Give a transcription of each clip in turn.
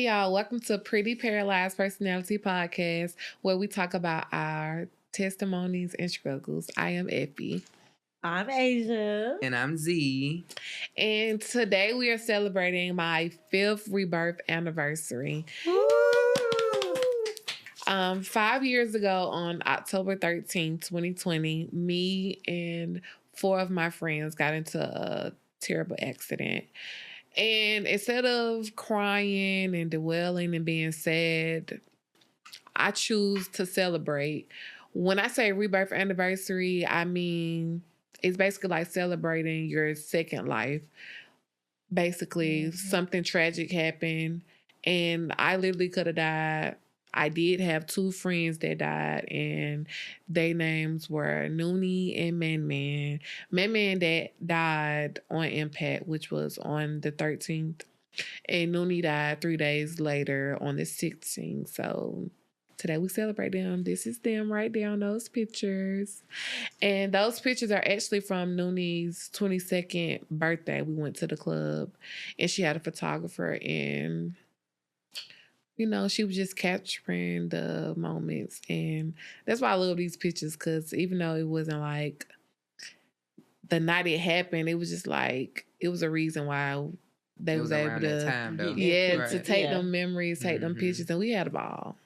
y'all. Welcome to Pretty Paralyzed Personality Podcast, where we talk about our testimonies and struggles. I am Effie. I'm Asia. And I'm Z. And today we are celebrating my 5th rebirth anniversary. Woo! 5 years ago on October 13th, 2020, me and 4 of my friends got into a terrible accident. And instead of crying and dwelling and being sad, I choose to celebrate. When I say rebirth anniversary, I mean it's basically like celebrating your second life. Basically, something tragic happened, and I literally could have died. I did have 2 friends that died, and their names were Noonie and Man Man. Man Man that died on impact, which was on the 13th, and Noonie died 3 days later on the 16th. So today we celebrate them. This is them right there on those pictures. And those pictures are actually from Noonie's 22nd birthday. We went to the club, and she had a photographer, and you know, she was just capturing the moments. And that's why I love these pictures, because even though it wasn't like the night it happened, it was just like, it was a reason why they was able to, to take them memories, take them pictures, and we had a ball.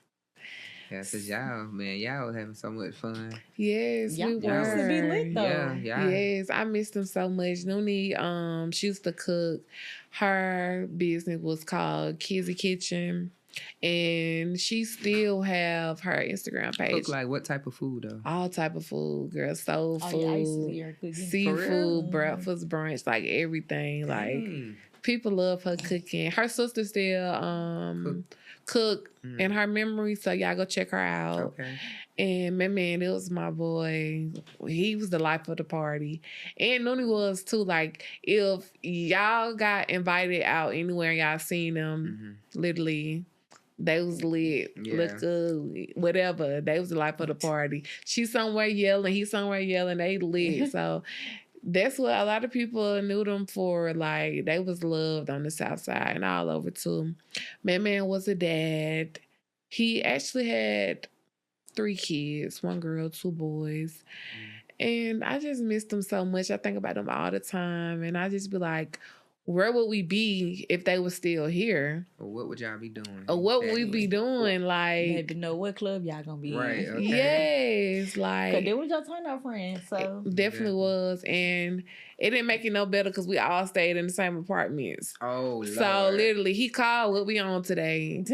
Yeah, because y'all was having so much fun. Yes, we were. Used to be lit, though. Yeah. Yes, I missed them so much. Noonie, she used to cook. Her business was called Kizzy Kitchen. And she still have her Instagram page. Cook like what type of food though? All type of food, girl. Soul food, seafood, breakfast, brunch, like everything. Like people love her cooking. Her sister still cook in her memory, so y'all go check her out. Okay. And man, it was my boy. He was the life of the party. And Noonie was too. Like, if y'all got invited out anywhere, y'all seen them, literally, they was lit, look good, whatever. They was the life of the party. She somewhere yelling, he somewhere yelling, they lit. So that's what a lot of people knew them for. Like, they was loved on the South Side and all over too. Man was a dad. He actually had 3 kids, 1 girl, 2 boys. And I just missed them so much. I think about them all the time. And I just be like, where would we be if they were still here? Or what would y'all be doing? Or what would we be doing? Like, you had to know what club y'all gonna be right, in. Okay. Yes, like, because they was your turn-up friends, so it definitely was. And it didn't make it no better because we all stayed in the same apartments. Oh, Lord. So literally, he called, what we on today?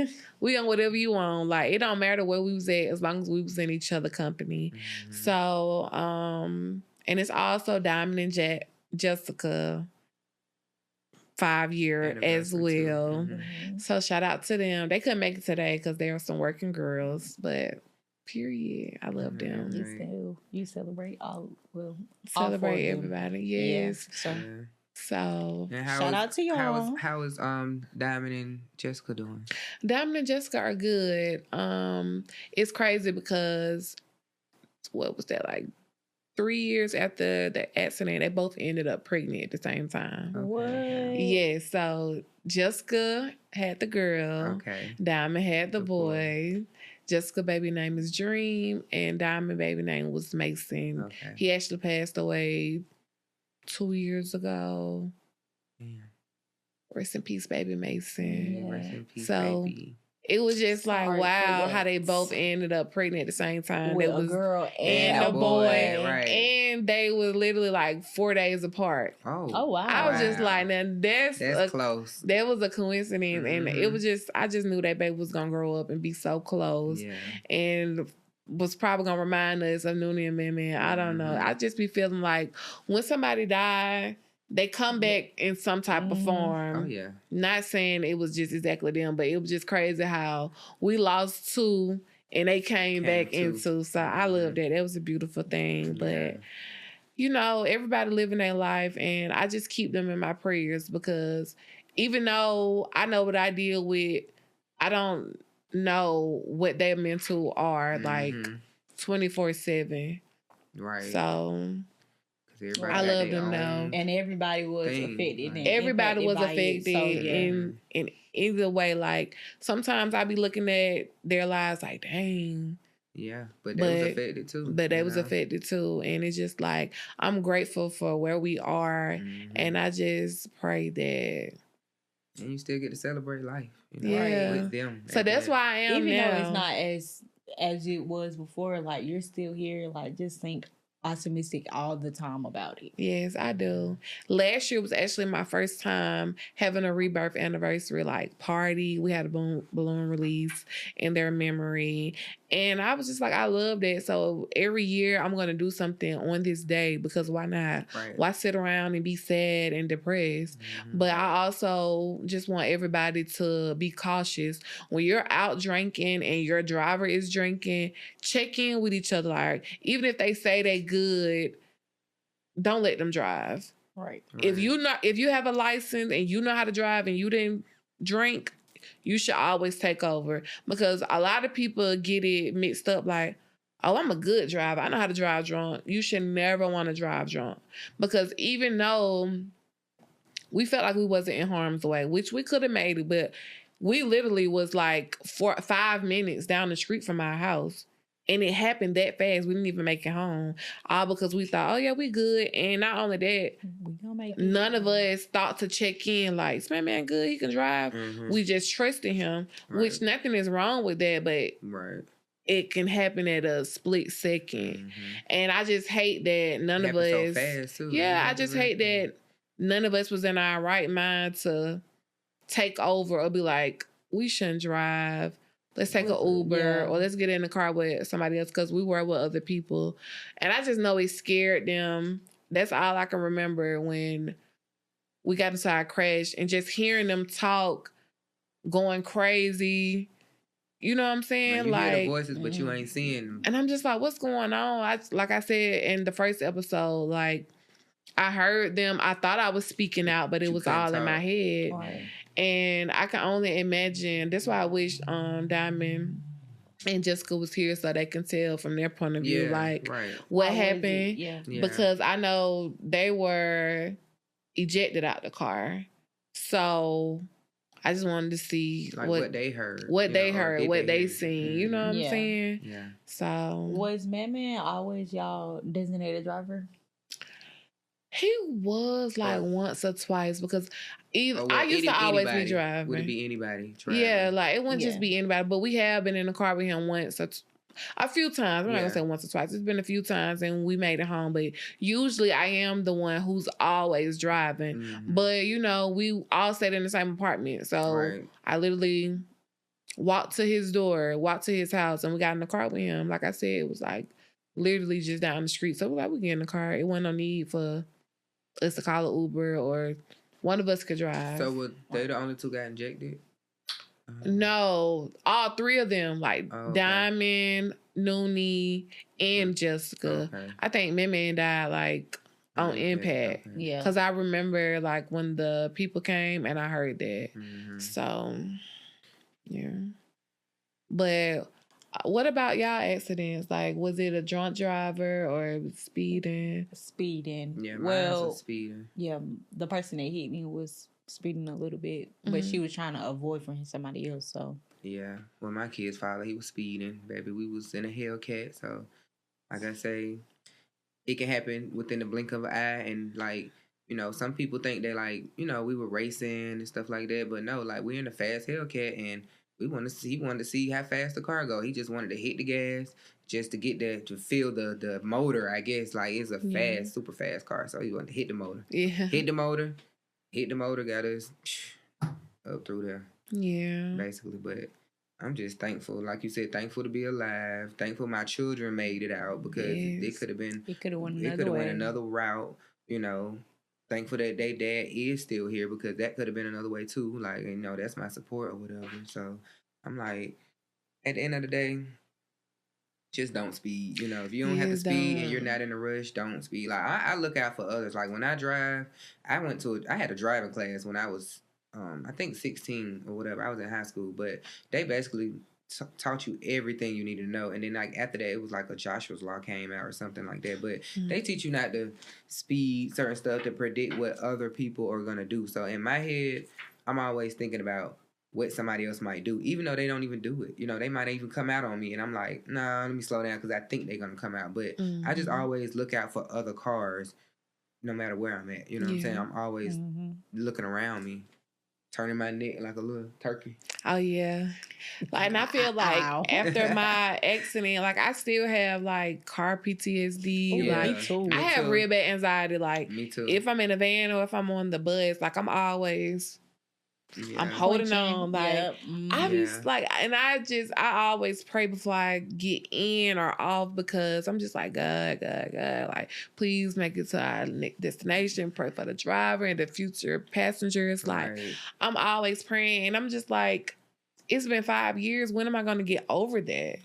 We on whatever you on. Like, it don't matter where we was at as long as we was in each other company. So, and it's also Diamond and Jessica 5-year as well. So shout out to them. They couldn't make it today because there were some working girls, but period. I love them. You celebrate Celebrate everybody. Yes. Yeah, so shout out to y'all. How is Diamond and Jessica doing? Diamond and Jessica are good. It's crazy because what was that, like 3 years after the accident, they both ended up pregnant at the same time. Okay. What? Yeah, so Jessica had the girl. Okay. Diamond had the boy. Jessica baby name is Dream, and Diamond baby name was Mason. Okay. He actually passed away 2 years ago. Yeah. Rest in peace, baby Mason. Yeah. Rest in peace, So, baby. it was just like, Sorry wow, how they both ended up pregnant at the same time. With There was a girl and a boy. Right. And they were literally like 4 days apart. Oh wow. I was just like, now that's close. That was a coincidence. And it was just, I just knew that baby was going to grow up and be so close. Yeah. And was probably going to remind us of Noonie and Man. I don't know. I just be feeling like when somebody died, they come back in some type of form. Oh, yeah. Not saying it was just exactly them, but it was just crazy how we lost 2 and they came back into. So I love that. That was a beautiful thing. But, you know, everybody living their life, and I just keep them in my prayers because even though I know what I deal with, I don't know what their mental are like 24/7. Right. So I love them now. And everybody was affected. Everybody was affected. So, and either way, like sometimes I be looking at their lives like, dang. Yeah, but they was affected too. But they was affected too. And it's just like, I'm grateful for where we are. And I just pray that. And you still get to celebrate life. Yeah. With them. So that's why I am even now. though it's not as it was before, like you're still here, like just think optimistic all the time about it. Yes, I do. Last year was actually my first time having a rebirth anniversary like party. We had a balloon release in their memory. And I was just like, I love that. So every year I'm going to do something on this day because why not? Right. Why sit around and be sad and depressed? But I also just want everybody to be cautious. When you're out drinking and your driver is drinking, check in with each other. Like, even if they say they good, don't let them drive. Right. If you have a license and you know how to drive and you didn't drink, you should always take over, because a lot of people get it mixed up like, oh, I'm a good driver, I know how to drive drunk. You should never want to drive drunk, because even though we felt like we wasn't in harm's way, which we could have made it, but we literally was like 5 minutes down the street from our house. And it happened that fast. We didn't even make it home. All because we thought, oh, yeah, we good. And not only that, we gonna make it. None of us thought to check in like, is my man good? He can drive. We just trusted him, which nothing is wrong with that, but it can happen at a split second. And I just hate that none of us... so fast too. Yeah, I just hate that none of us was in our right mind to take over or be like, we shouldn't drive. Let's take an Uber or let's get in the car with somebody else, because we were with other people. And I just know it scared them. That's all I can remember when we got into our crash, and just hearing them talk, going crazy. You know what I'm saying? You like hear the voices, but you ain't seeing them. And I'm just like, what's going on? Like I said in the first episode, like I heard them. I thought I was speaking out, but it was all in my head. Right. And I can only imagine. That's why I wish Diamond and Jessica was here so they can tell from their point of view, what happened. Because I know they were ejected out the car. So I just wanted to see what they heard. What they seen. You know what I'm saying? Yeah. So was Man always y'all designated driver? He was like once or twice, because I used to always be driving. Would it be anybody driving? Yeah, like it wouldn't just be anybody, but we have been in the car with him once or a few times. I'm not gonna say once or twice. It's been a few times and we made it home, but usually I am the one who's always driving. But you know, we all stayed in the same apartment, so I literally walked to his door, walked to his house, and we got in the car with him. Like I said, it was like literally just down the street. So we're like, we get in the car. It wasn't no need for us to call an Uber, or one of us could drive. So were they the only two got injected? No, all three of them, like Diamond, Noonie, and Jessica. I think Man died like on impact. Yeah. Because I remember like when the people came and I heard that. So, yeah. But what about y'all accidents? Like, was it a drunk driver or speeding? Speeding. Yeah, mine was speeding. Yeah, the person that hit me was speeding a little bit, but she was trying to avoid from somebody else. So yeah, when my kid's father, he was speeding, baby. We was in a Hellcat, so like I say, it can happen within the blink of an eye. And like, you know, some people think that like, you know, we were racing and stuff like that, but no, like we're in a fast Hellcat and he wanted to see how fast the car go. He just wanted to hit the gas just to get to feel the motor, I guess. Like it's a fast, super fast car, so he wanted to hit the motor. Yeah, hit the motor, got us up through there. Yeah, basically. But I'm just thankful, like you said, thankful to be alive. Thankful my children made it out, because it could have been. It could have went another route, you know. Thankful that their dad is still here, because that could have been another way too. Like, you know, that's my support or whatever. So I'm like, at the end of the day, just don't speed. You know, if you don't have to speed and you're not in a rush, don't speed. Like I look out for others. Like when I drive, I had a driving class when I was, I think 16 or whatever. I was in high school, but they basically taught you everything you need to know. And then like after that, it was like a Joshua's Law came out or something like that. But they teach you not to speed certain stuff to predict what other people are going to do. So in my head, I'm always thinking about what somebody else might do, even though they don't even do it. You know, they might even come out on me, and I'm like, nah, let me slow down because I think they're gonna come out. But I just always look out for other cars, no matter where I'm at. You know what I'm saying? I'm always looking around me, turning my neck like a little turkey. Oh yeah, like, and I feel like after my accident, like I still have like car PTSD. Yeah, like me too. I have real bad anxiety. Like Me too. if I'm in a van or if I'm on the bus, like I'm always. Yeah. I'm holding on, like Yep. I be like, and I always pray before I get in or off because I'm just like, God, like please make it to our destination. Pray for the driver and the future passengers. Like Right. I'm always praying, and I'm just like, it's been 5 years. When am I going to get over that?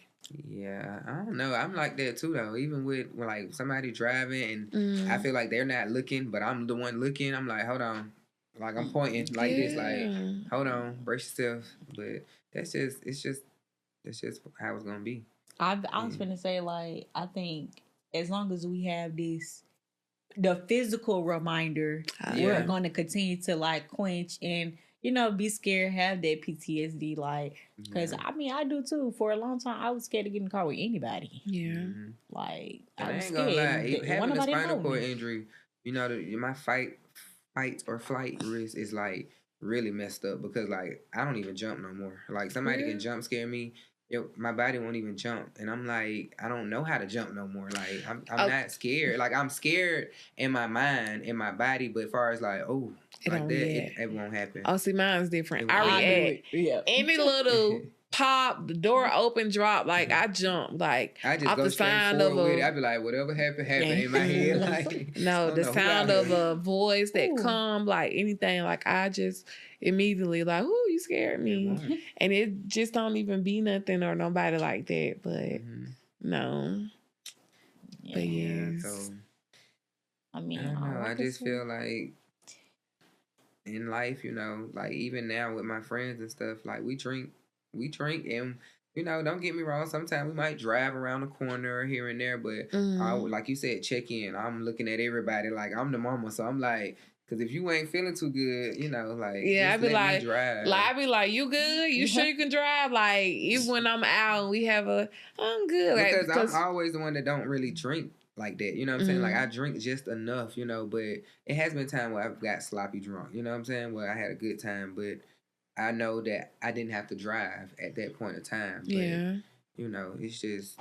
Yeah, I don't know. I'm like that too, though. Even with like somebody driving and I feel like they're not looking, but I'm the one looking. I'm like, hold on. Like I'm pointing like this, like, hold on, brace yourself. But it's just how it's gonna be. I was gonna say, like, I think as long as we have the physical reminder, we're going to continue to like quench and be scared, have that PTSD, like, because I mean I do too. For a long time, I was scared to get in the car with anybody. Yeah, like And I was ain't gonna lie, scared. having a spinal cord injury, my fight or flight risk is like really messed up because like I don't even jump no more. Like somebody can jump scare me. My body won't even jump, and I'm like, I don't know how to jump no more. Like I'm not scared. Like I'm scared in my mind, in my body, but as far as like, it won't happen. Oh, see, mine's different. I react. Any little pop, the door open, drop, like I jump, like I just off go the straight sound forward of with it. I be like, whatever happened in my head. Like no, the sound of a voice that come, like anything, like I just immediately like, ooh, you scared me, and it just don't even be nothing or nobody like that, but no, but yes. So I mean, I don't know. I just feel like in life, like even now with my friends and stuff, like we drink and don't get me wrong, sometimes we might drive around the corner here and there, but like you said, check in. I'm looking at everybody like I'm the mama, so I'm like, because if you ain't feeling too good, like I be like, drive. Like I be like, you good? You sure you can drive? Like even when I'm out and we have I'm good. Because I'm always the one that don't really drink like that, you know what I'm saying? Like I drink just enough, but it has been time where I've got sloppy drunk, you know what I'm saying? Where I had a good time, but I know that I didn't have to drive at that point in time. But, it's just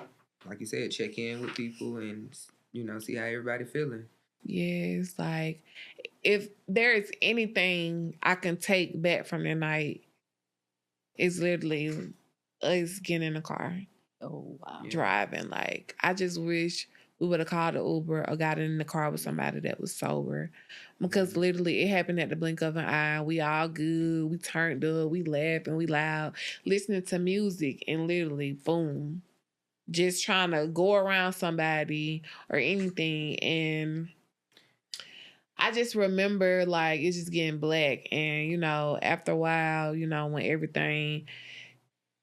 like you said, check in with people and see how everybody feeling. Yes, like if there is anything I can take back from the night, it's literally us getting in the car. Oh wow. Driving. Like I just wish we would have called an Uber or got in the car with somebody that was sober. Because literally it happened at the blink of an eye. We all good. We turned up. We laughing. We loud. Listening to music and literally, boom. Just trying to go around somebody or anything. And I just remember like it's just getting black. And, after a while, when everything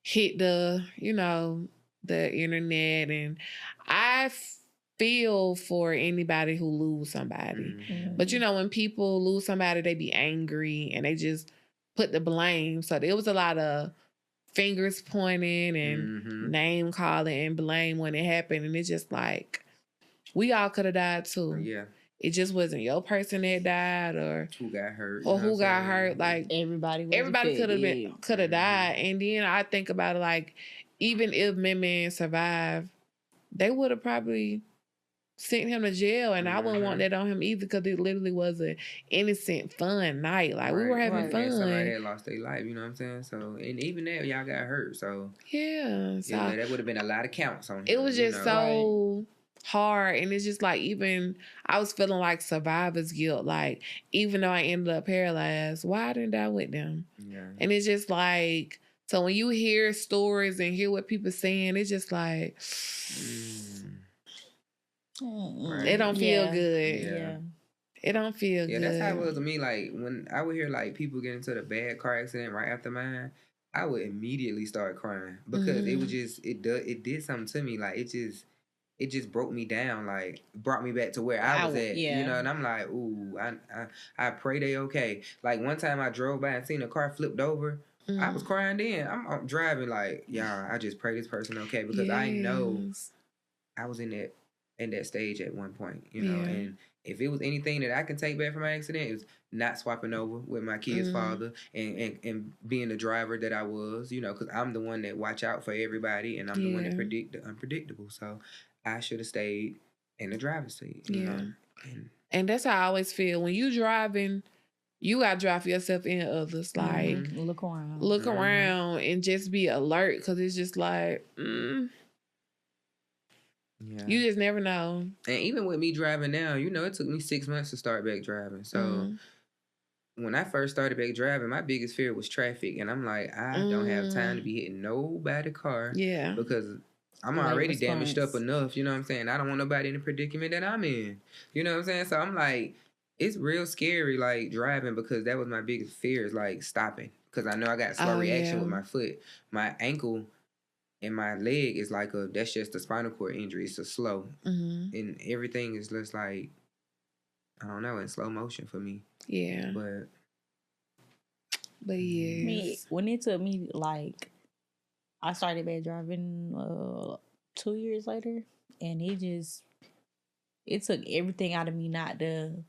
hit the internet, and I feel for anybody who lose somebody. But when people lose somebody, they be angry and they just put the blame. So there was a lot of fingers pointing and name calling and blame when it happened. And it's just like, we all could have died too. Yeah. It just wasn't your person that died or who got hurt. Or who got hurt. Like everybody could have died. And then I think about it like, even if Man survived, they would have probably sent him to jail, and I wouldn't want that on him either because it literally was an innocent, fun night. Like we were having fun. And somebody had lost their life, you know what I'm saying? So, and even that, y'all got hurt. So yeah, so that would have been a lot of counts on him. It was just so hard, and it's just like even I was feeling like survivor's guilt. Like even though I ended up paralyzed, why I didn't die with them? Yeah, and it's just like. So when you hear stories and hear what people saying, it's just like it don't feel good. Yeah. It don't feel good. Yeah, that's how it was to me. Like when I would hear like people get into the bad car accident right after mine, I would immediately start crying because it was just it did something to me. Like it just broke me down. Like brought me back to where I was at. And I'm like, ooh, I pray they okay. Like one time I drove by and seen a car flipped over. I was crying then. I'm driving like, y'all, I just pray this person okay because I know I was in that stage at one point, you know, and if it was anything that I can take back from my accident, it was not swapping over with my kid's father and being the driver that I was, you know, because I'm the one that watch out for everybody and I'm the one that predict the unpredictable. So I should have stayed in the driver's seat, you know. And that's how I always feel. When you driving, you gotta drive for yourself and others. Like, look around and just be alert because it's just like, you just never know. And even with me driving now, you know, it took me 6 months to start back driving. So when I first started back driving, my biggest fear was traffic. And I'm like, I don't have time to be hitting nobody's car. Yeah. Because I'm already damaged up enough, you know what I'm saying? I don't want nobody in the predicament that I'm in. You know what I'm saying? So I'm like, it's real scary, like, driving because that was my biggest fear is, like, stopping. Because I know I got a slow reaction with my foot. My ankle and my leg is like that's just a spinal cord injury. It's a slow. And everything is just like, I don't know, in slow motion for me. Yeah. But yes. When it took me, like, I started back driving 2 years later, and it took everything out of me not to,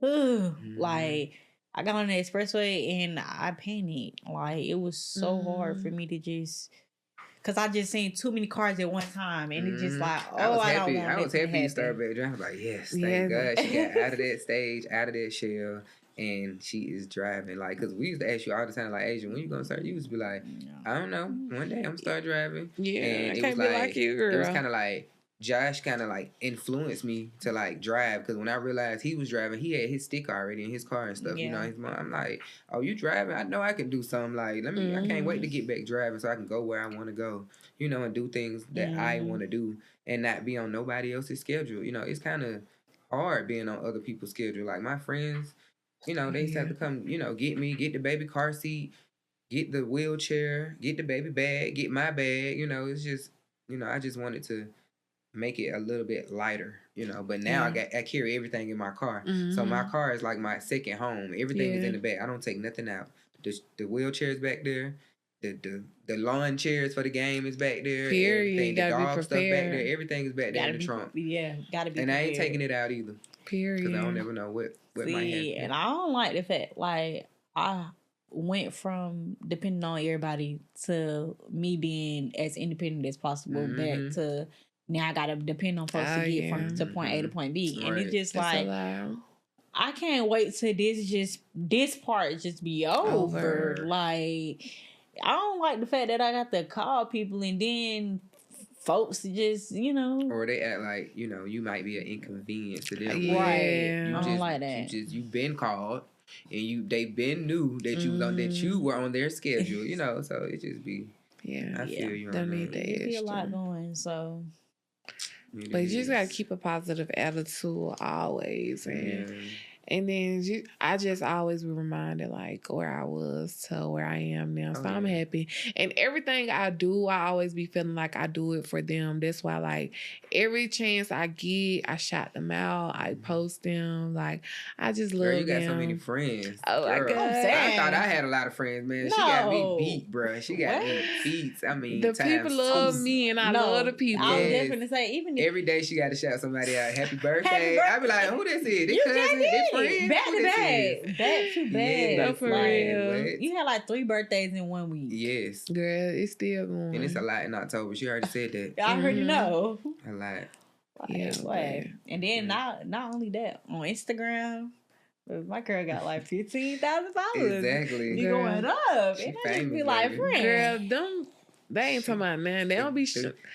like, I got on the expressway and I panicked. Like, it was so hard for me to just, because I just seen too many cars at one time, and it's just like, I was happy you started back driving. I was like, yes, thank God she got out of that stage, out of that shell. And she is driving, like, because we used to ask you all the time, like, Asia, when you gonna start? You used to be like, I don't know. One day I'm gonna start driving. Yeah, and I can't be like you, girl. It was kind of like Josh kind of like influenced me to like drive because when I realized he was driving, he had his stick already in his car and stuff. You know, his mom. I'm like, oh, you driving? I know I can do something. Like, let me. I can't wait to get back driving so I can go where I want to go. You know, and do things that I want to do and not be on nobody else's schedule. You know, it's kind of hard being on other people's schedule. Like my friends. You know, they used to have to come, you know, get me, get the baby car seat, get the wheelchair, get the baby bag, get my bag. You know, it's just, you know, I just wanted to make it a little bit lighter, you know. But now I carry everything in my car. So my car is like my second home. Everything is in the back. I don't take nothing out. The wheelchair's back there. The lawn chairs for the game is back there. Period. The dog stuff back there. Everything is back there in the trunk. Gotta be. And I ain't taking it out either. Period. Because I don't ever know what might happen. And I don't like the fact, like, I went from depending on everybody to me being as independent as possible back to now I gotta depend on folks to get from to point A to point B. And it's just like, I can't wait till this part just be over. Like, I don't like the fact that I got to call people and then folks just, you know. Or they act like, you know, you might be an inconvenience to them. Right. I don't like that. You've been called and they been knew that you were on their schedule, you know, so it just be I feel you on that. It be a lot going, so. But you just gotta keep a positive attitude always, and then I just always be reminded like where I was to where I am now. So I'm happy. And everything I do, I always be feeling like I do it for them. That's why like every chance I get, I shout them out. I post them. Like I just love them. You got so many friends. Oh my God. I thought I had a lot of friends, man. No. She got me beat, bro. She got me beat. I mean, the people love me and I love the people. I was definitely say even every day she got to shout somebody out. Happy birthday. I be like, who this is? This cousin? This friend? Back to back. No, for real. You had like 3 birthdays in 1 week. Yes. Girl, it's still going. And it's a lot in October. She already said that. I already know. A lot. And then not only that, on Instagram, my girl got like 15,000 followers. Exactly. You going up. She and I famous, just be like, friend. Girl, they ain't talking about nothing. They don't be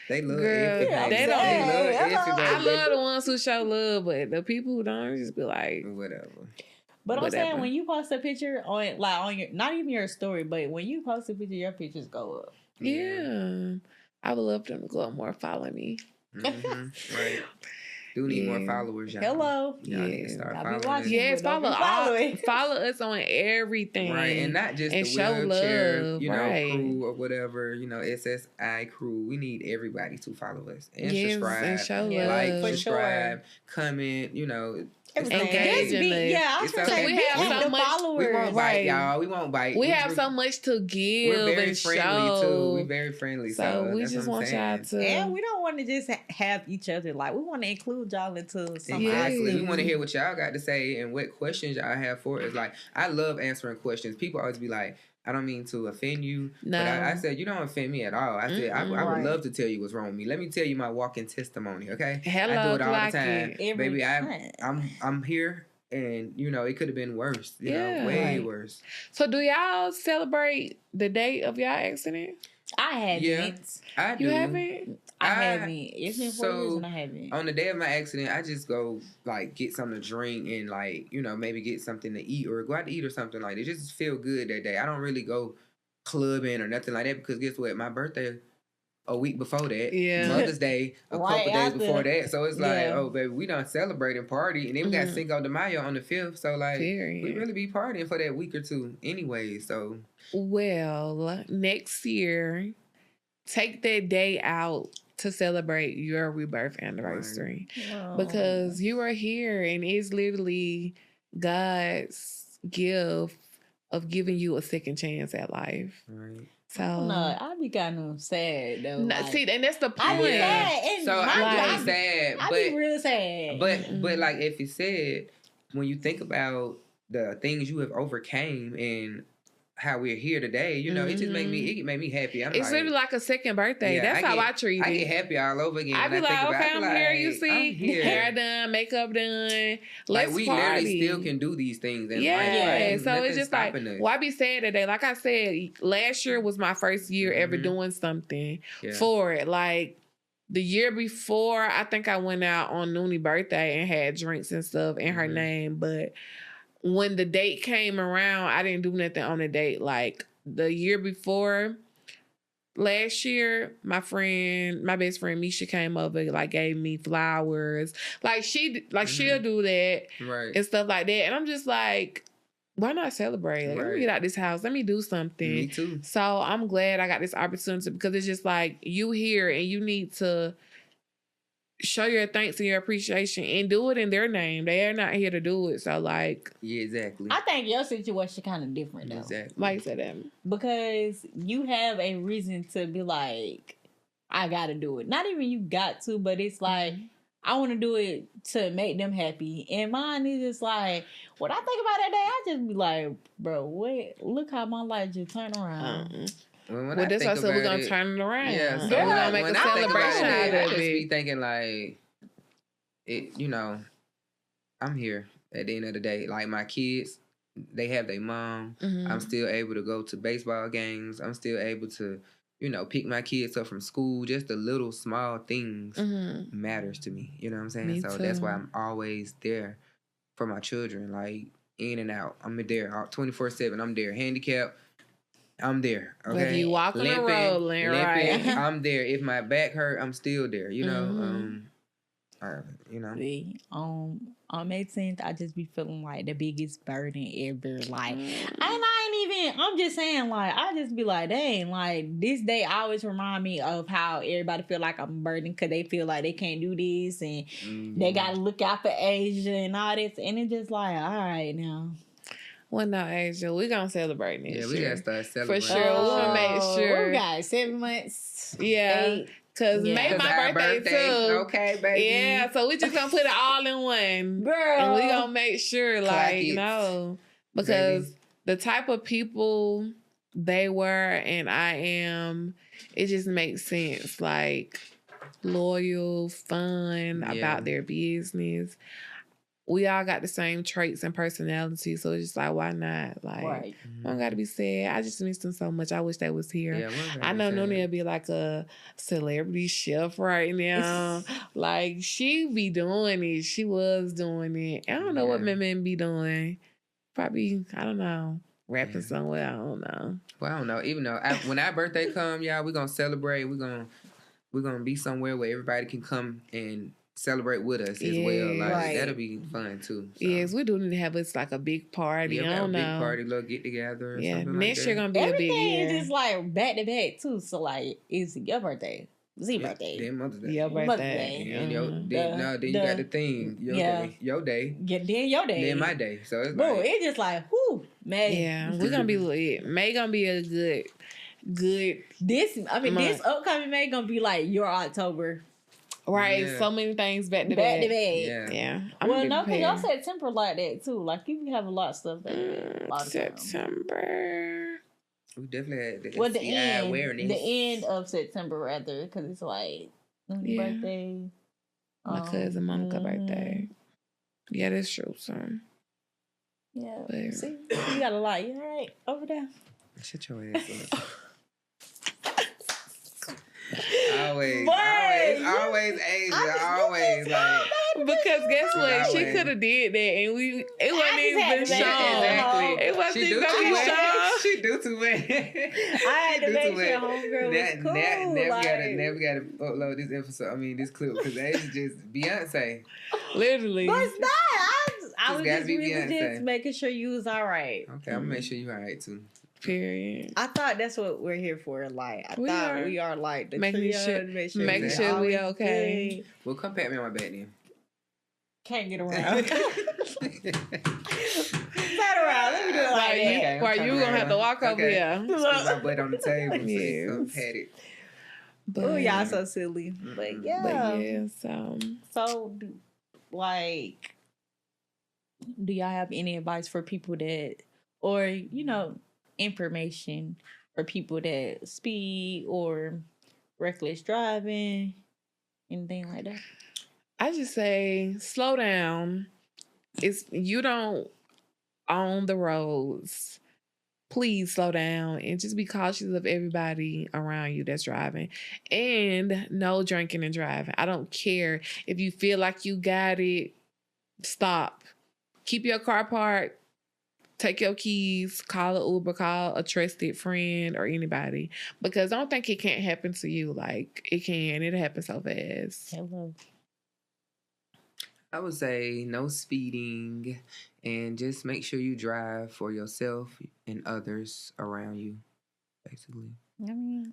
They love everything. They love I love the ones who show love, but the people who don't just be like whatever. But I'm saying when you post a picture on your not even your story, but when you post a picture, your pictures go up. Yeah. I would love them to go up more, follow me. Right. Do need more followers, y'all. Hello. Y'all need to start following. Yes, follow us on everything. Right, and not just and the show wheelchair, love, you know, crew or whatever, you know, SSI crew. We need everybody to follow us and subscribe. And show love. Like, subscribe, comment, you know. Engagement. We have so much. We want won't bite, y'all. We won't bite. We have so much to give. We're very and friendly show. too. We're very friendly. So we just want y'all to. And we don't want to just have each other. Like, we want to include y'all into something. Exactly. We want to hear what y'all got to say and what questions y'all have for us. Like, I love answering questions. People always be like, I don't mean to offend you. No. But I said, you don't offend me at all. I said, I would love to tell you what's wrong with me. Let me tell you my walking testimony, okay? Hello, I do it all the time. Baby, I'm here, and, you know, it could have been worse. You know, way worse. So do y'all celebrate the date of y'all accident? I haven't. Yeah, I do. You haven't? I haven't. It's been 4 years and I haven't. On the day of my accident, I just go, like, get something to drink and, like, you know, maybe get something to eat or go out to eat or something like that. It just feel good that day. I don't really go clubbing or nothing like that because guess what? My birthday a week before that. Yeah. Mother's Day a couple days before that. So it's like, oh, baby, we done celebrate and party. And then we got Cinco de Mayo on the 5th. So, like, we really be partying for that week or two anyway. So. Well, next year, take that day out to celebrate your rebirth anniversary. Right. Because you are here and it's literally God's gift of giving you a second chance at life. Right. So no, I be kind of sad though. No, like, see, and that's the point. I be sad. So I be sad. I be real sad. But like if you said, when you think about the things you have overcame and how we're here today, you know, it just made me happy. It's literally like a second birthday. That's how I treat it. I get happy all over again. I be like, okay, I'm here. You see, hair done, makeup done. Let's we party. Literally still can do these things. And so it's just like, why be sad today? Like I said, last year was my first year ever doing something for it. Like the year before, I think I went out on Nooney's birthday and had drinks and stuff in her name, but when the date came around, I didn't do nothing on the date. Like the year before, last year, my best friend Misha came over, like gave me flowers. Like she'll do that and stuff like that. And I'm just like, why not celebrate? Like, let me get out this house. Let me do something. Me too. So I'm glad I got this opportunity because it's just like you here and you need to show your thanks and your appreciation and do it in their name. They are not here to do it. So, like... Yeah, exactly. I think your situation kind of different, though. Exactly. Like I said that. Because you have a reason to be like, I got to do it. Not even you got to, but it's like, I want to do it to make them happy. And mine is just like, when I think about that day, I just be like, bro, wait, look how my life just turned around. Well, that's why I said we're going to turn it around. Yeah, so we're going to make a celebration out of it. I just be thinking like, you know, I'm here at the end of the day. Like my kids, they have their mom. I'm still able to go to baseball games. I'm still able to, you know, pick my kids up from school. Just the little small things matters to me. You know what I'm saying? So that's why I'm always there for my children. Like in and out. I'm there 24/7. I'm there. Handicapped. I'm there. Okay. Whether you walking or rolling, right? I'm there. If my back hurt, I'm still there. You know. You know. See, on May 10th, I just be feeling like the biggest burden ever. Like, I'm just saying, like, I just be like, dang, like, this day always remind me of how everybody feel like I'm burdened because they feel like they can't do this and they got to look out for Asia and all this. And it's just like, all right, now. Well, no, Asia, we gonna celebrate this. Yeah, we gotta start celebrating. For sure. We'll make sure. We got 7 months. Yeah. 8. Cause May my birthday too. Okay, baby. Yeah, so we just gonna put it all in one. Girl. And we gonna make sure, like, you know, because the type of people they were and I am, it just makes sense. Like, loyal, fun, about their business. We all got the same traits and personalities, so it's just like, why not? Like, I don't got to be sad. I just miss them so much. I wish they was here. Yeah, I know Noni will be like a celebrity chef right now. Like, she be doing it. She was doing it. I don't know what men be doing. Probably, I don't know, rapping somewhere. I don't know. Well, I don't know. Even though when our birthday come, y'all, we're gonna celebrate. We're gonna be somewhere where everybody can come and celebrate with us as well. Like that'll be fun too. So. Yes, we do need to have us like a big party. I don't know. Big party, little get together. Something next like year gonna be a big year. Everything is just like back to back too. So like, it's your birthday, Z birthday, then Mother's Day, your birthday, and then you got the theme. Your day, then your day, then my day. So it's bro, like, it's just like, whoo, May. Yeah, we're gonna be lit. May gonna be a good. This month. this upcoming May gonna be like your October. Right, Yeah. so many things back to Back back. to back. Yeah. I'm No, because y'all September like that too. Like you have a lot of stuff that a lot of time. September. We definitely had the Well, the STI end, awareness. the end of September rather, because it's like Yeah. birthday. My cousin Monica mhm. birthday. Yeah, that's true. So Yeah. But- See, you got a lot. You all right over there? Shut your ass up. Always, Boy, always Asia, always like. because guess what, she Always. could have did that, and it wasn't just had even to make shown. Exactly. It wasn't She even do gonna too be much. shown. She do too much. I had to Do make too sure much. homegirl was cool. Never gotta upload this episode. I mean this clip because Asia just Beyonce. Literally. But it's not. I It's was gotta just be really Beyonce. just making sure you was all right. Okay, I'm gonna make sure you alright too. Period. I thought that's what we're here for. Like I We thought are. we are like the Making trio sure- to make making we're sure we always okay. good. Well, come pat me on my back then. Can't get around. Turn around. Let me do it like Like, that. Okay, I'm you turning gonna have to around. walk over Okay. here. Put my butt on the table so you come Yes. pat it. But, Oh, y'all so silly. But yeah. But yeah, so So, like, do y'all have any advice for people that, or, information for people that speed or reckless driving, anything like that? I just say slow down. You don't own the roads. Please slow down and just be cautious of everybody around you that's driving. And no drinking and driving. I don't care if you feel like you got it. Stop. Keep your car parked. Take your keys. Call an Uber. Call a trusted friend or anybody. Because don't think it can't happen to you. Like, it can. It'll happen so fast. Hello. I would say no speeding and just make sure you drive for yourself and others around you, basically. I mean,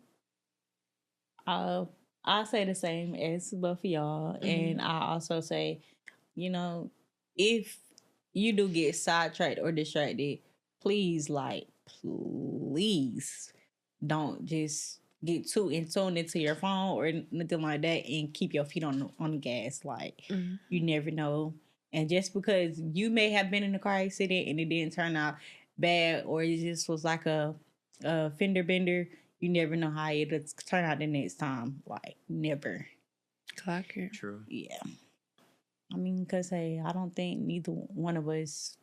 I say the same as both of y'all, and I also say, if you do get sidetracked or distracted, please don't just get too in tune into your phone or nothing like that, and keep your feet on the gas. Like you never know, and just because you may have been in a car accident and it didn't turn out bad, or it just was like a fender bender, you never know how it'll turn out the next time. Like never. Clock it. True. Yeah. I mean, because, hey, I don't think neither one of us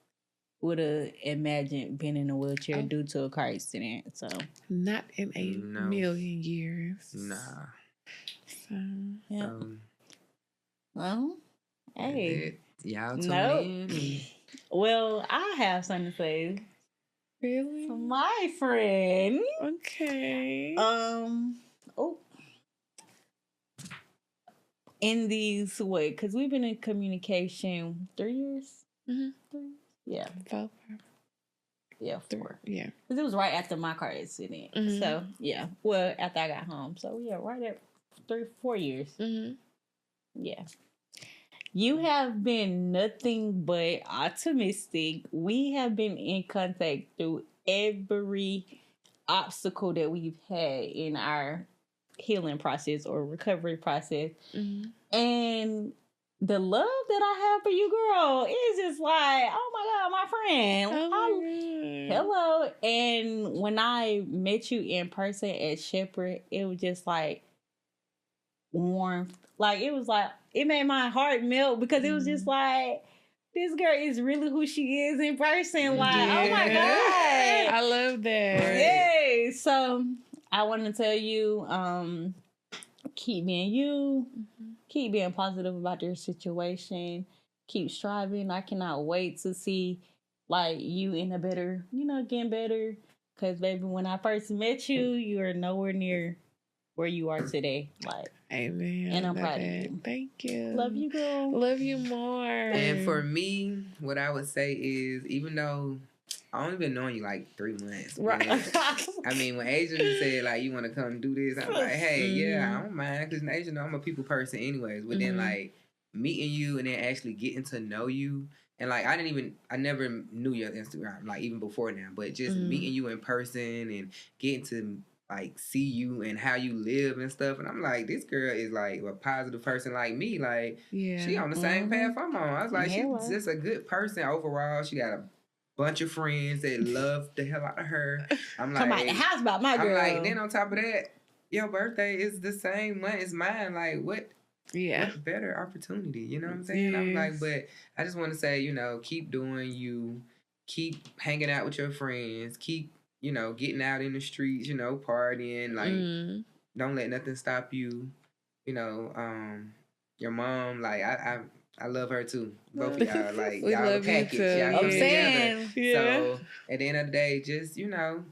would have imagined being in a wheelchair due to a car accident. So, Not in a million years. Nah. So, yeah. Well, That's hey. it. Y'all tune No. in. Well, I have something to say. really? My friend. Okay. In these way, because we've been in communication 3 years. Mhm. 3? Yeah. 4. Yeah, 4. Yeah. Because it was right after my car accident. Mhm. So, yeah. Well, after I got home. So, yeah, right at 4 years. Mm-hmm. Yeah. You have been nothing but optimistic. We have been in contact through every obstacle that we've had in our healing process or recovery process. Mm-hmm. And the love that I have for you, girl, is just like, oh my God, my friend. Hello. And when I met you in person at Shepherd, it was just like warmth. Like, it was like, it made my heart melt because it was just like, this girl is really who she is in person. Like, oh my God. I love that. Yay. So I want to tell you, keep being you, keep being positive about your situation, keep striving. I cannot wait to see like you in a better, getting better. Because baby, when I first met you, you are nowhere near where you are today. Like, amen. And I'm proud of you. Thank you. love you, girl. Love you more. And for me, what I would say is, even though I only been knowing you like 3 months, Right. I mean, when Adrian said like you want to come do this, I'm like, hey, yeah, I don't mind, because Adrian know I'm a people person anyways. But then like meeting you and then actually getting to know you And like I never knew your Instagram, like even before now, but just meeting you in person and getting to like see you and how you live and stuff. And I'm like, this girl is like a positive person like me. Like she on the same path I'm on. I was like, she's just a good person overall. She got a bunch of friends that love the hell out of her. I'm like, the house about my girl. I'm like, then on top of that, your birthday is the same month as mine. Like what? Yeah. What better opportunity, you know what I'm saying? I'm like, but I just want to say, you know, keep doing you, keep hanging out with your friends, keep, you know, getting out in the streets, you know, partying, like, don't let nothing stop you, you know, your mom, like, I love her too. Both of y'all, like, we y'all love a package. You too. Y'all come together. Yeah. So, at the end of the day, just, you know,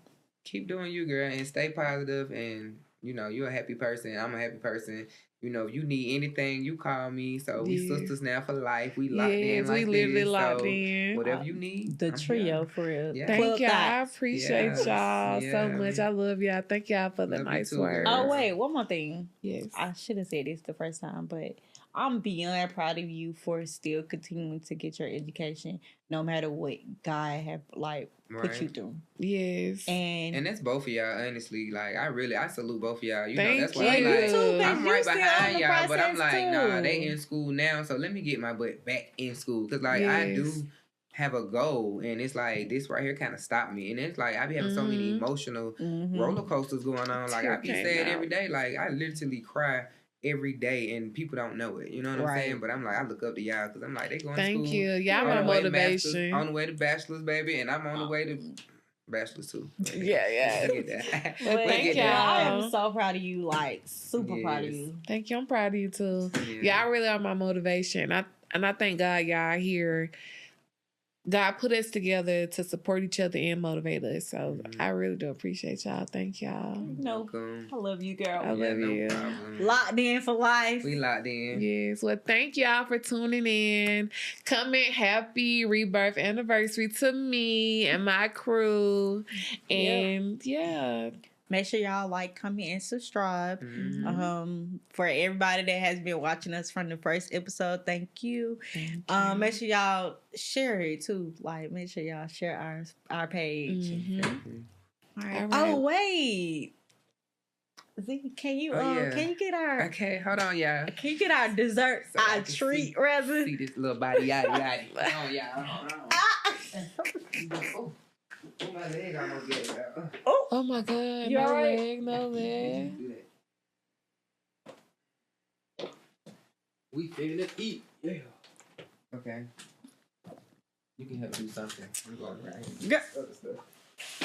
keep doing you, girl, and stay positive, and, you know, you're a happy person. I'm a happy person. You know, if you need anything, you call me. So we sisters now for life. We locked in like we literally this. locked so in. Whatever you need. The trio for real. Yeah. Thank y'all. I appreciate y'all so much. I love y'all. Thank y'all for the nice words. Oh, wait. One more thing. Yes. I should have said this the first time, but I'm beyond proud of you for still continuing to get your education no matter what God have like put you through. Yes. And that's both of y'all, honestly. Like I salute both of y'all. You Thank know, that's why I'm I'm right behind y'all, but I'm like, too. nah, they in school now, so let me get my butt back in school. Cause like I do have a goal, and it's like this right here kind of stopped me. And it's like I be having so many emotional roller coasters going on. Like I be saying every day, like I literally cry every day, and people don't know it. You know what I'm saying? But I'm like, I look up to y'all because I'm like, they going to school. Thank you. Y'all my motivation. On the way to bachelor's, baby, and I'm on the way to bachelor's too. Yeah. Thank y'all. I am so proud of you. Like super proud of you. Thank you. I'm proud of you too. Y'all really are my motivation. I thank God y'all here. God put us together to support each other and motivate us. So I really do appreciate y'all. Thank y'all. No, I love you, girl. I love you. Locked in for life. We locked in. Yes. Well, thank y'all for tuning in. Comment happy rebirth anniversary to me and my crew. And make sure y'all like, comment, and subscribe. For everybody that has been watching us from the first episode, thank you. Make sure y'all share it too. Like, make sure y'all share our page. All right. Oh wait, Z, can you get our? Okay, hold on, y'all. Can you get our dessert? So our treat, rather. See this little body, yada. Hold on, y'all. Hold on. Oh, my leg almost get it out. Oh my God. You no alright? leg, no leg. We finna eat. Yeah. Okay. You can help do something. I'm going right. Other stuff.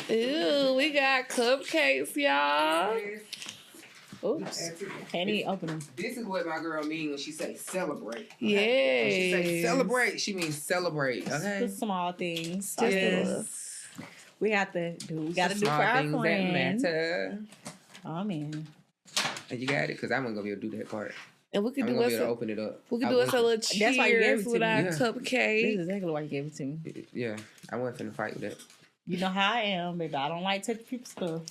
Ew, we got cupcakes, y'all. Oops. Can't even open them. This is what my girl mean when she say celebrate. Okay? Yes. When she say celebrate, she means celebrate. Okay. The small things. Yes. We gotta do for our friends. Oh man. And you got it? Because I'm gonna be able to do that part. And we could do us open it up. We could do us a little cheers with our cupcake. This is exactly why you gave it to me. Yeah. I wasn't finna fight with that. You know how I am, baby. I don't like touching people's stuff.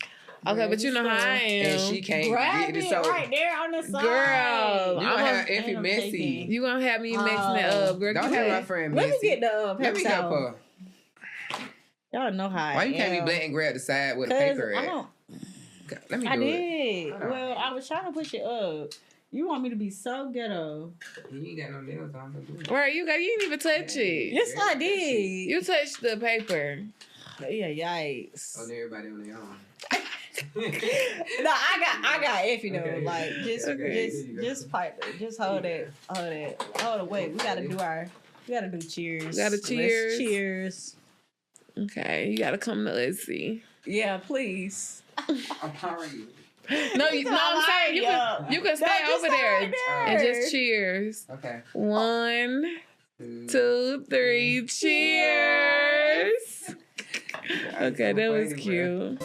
Okay, but you know how I am. And she can't grab get it so right there on the side. Girl, you gonna have Effie messy. You gonna have me mixing it up, girl. Don't have my friend messy. Let me get the Let me help her. Y'all know how Why you can't be blatant and grab the side with a paper at? Let me do it. I did. Well, I was trying to push it up. You want me to be so ghetto. You ain't got no nails on. Right, you didn't even touch it. Yes, I did. You touched the paper. Yeah, yikes. Oh, everybody on their own. No, I got Effie though. Okay. Like just pipe it. Just hold it. Hold it. Wait, we gotta do cheers. We gotta cheers. Let's cheers. Okay, you gotta come to let's see. Yeah, please. I'm powering you. No, I'm saying you can stay over there and just cheers. Okay. 1, 2, 3, cheers. Okay, that was cute.